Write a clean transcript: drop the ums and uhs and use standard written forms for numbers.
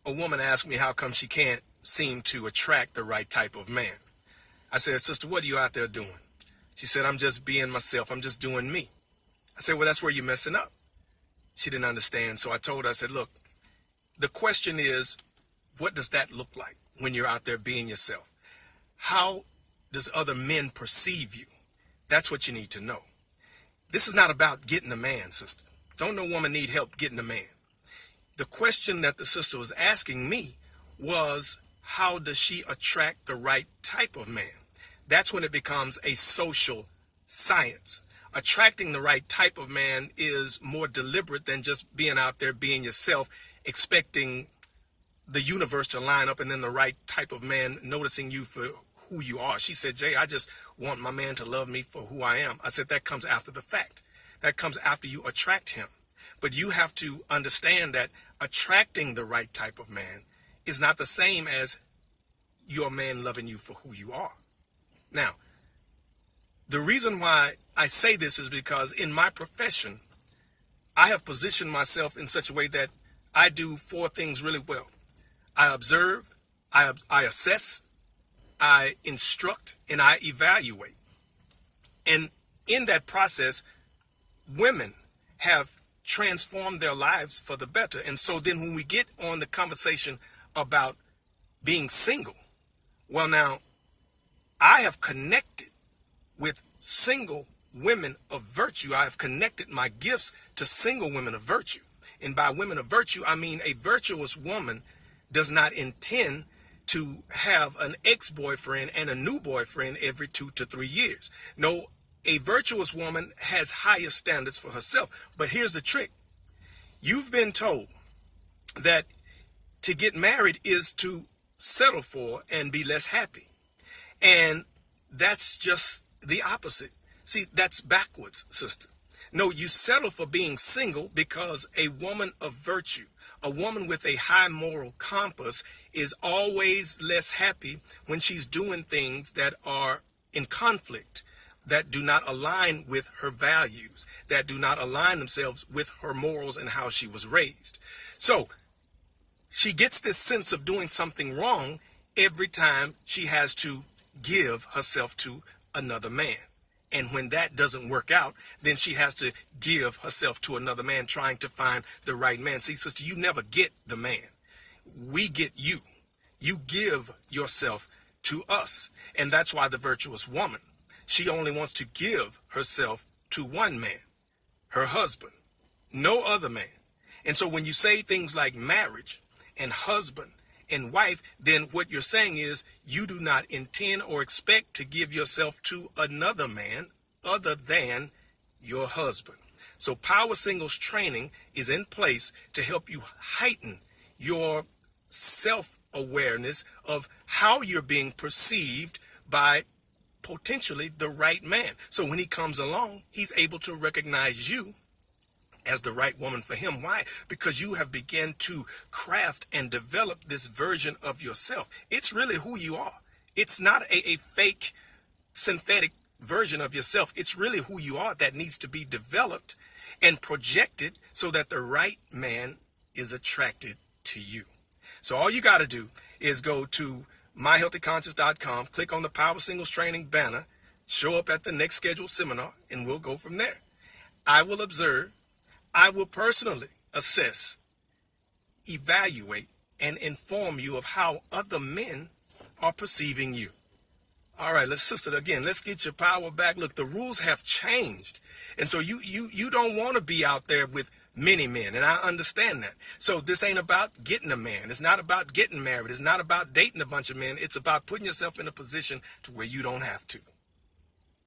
a woman asked me how come she can't seem to attract the right type of man. I said, sister, what are you out there doing? She said, I'm just being myself. I'm just doing me. I said, well, that's where you're messing up. She didn't understand. So I told her, I said, look, the question is, what does that look like when you're out there being yourself? How does other men perceive you? That's what you need to know. This is not about getting a man, sister. Don't no woman need help getting a man. The question that the sister was asking me was, how does she attract the right type of man? That's when it becomes a social science. Attracting the right type of man is more deliberate than just being out there being yourself, expecting the universe to line up and then the right type of man noticing you for who you are. She said, Jay, I just want my man to love me for who I am. I said, that comes after the fact. That comes after you attract him. But you have to understand that attracting the right type of man is not the same as your man loving you for who you are. Now, the reason why I say this is because in my profession, I have positioned myself in such a way that I do 4 things really well. I observe, I assess, I instruct, and I evaluate. And in that process, women have transformed their lives for the better. And so then when we get on the conversation about being single, well, now, I have connected with single women of virtue. I have connected my gifts to single women of virtue. And by women of virtue, I mean a virtuous woman does not intend to have an ex-boyfriend and a new boyfriend every 2 to 3 years. No, a virtuous woman has higher standards for herself. But here's the trick. You've been told that to get married is to settle for and be less happy. And that's just the opposite. See, that's backwards, sister. No, you settle for being single because a woman of virtue, a woman with a high moral compass, is always less happy when she's doing things that are in conflict, that do not align with her values, that do not align themselves with her morals and how she was raised. So she gets this sense of doing something wrong every time she has to give herself to another man. And when that doesn't work out, then she has to give herself to another man trying to find the right man. See, sister, you never get the man. We get you. You give yourself to us. And that's why the virtuous woman, she only wants to give herself to one man, her husband, no other man. And so when you say things like marriage and husband and wife, then what you're saying is you do not intend or expect to give yourself to another man other than your husband. So Power Singles training is in place to help you heighten your self-awareness of how you're being perceived by potentially the right man. So when he comes along, he's able to recognize you as the right woman for him. Why? Because you have begun to craft and develop this version of yourself. It's really who you are. It's not a fake synthetic version of yourself. It's really who you are that needs to be developed and projected so that the right man is attracted to you. So all you got to do is go to myhealthyconscious.com, click on the Power Singles Training banner, show up at the next scheduled seminar, and we'll go from there. I will observe, I will personally assess, evaluate, and inform you of how other men are perceiving you. All right, sister, again, let's get your power back. Look, the rules have changed. And so you don't want to be out there with many men, and I understand that. So this ain't about getting a man. It's not about getting married. It's not about dating a bunch of men. It's about putting yourself in a position to where you don't have to.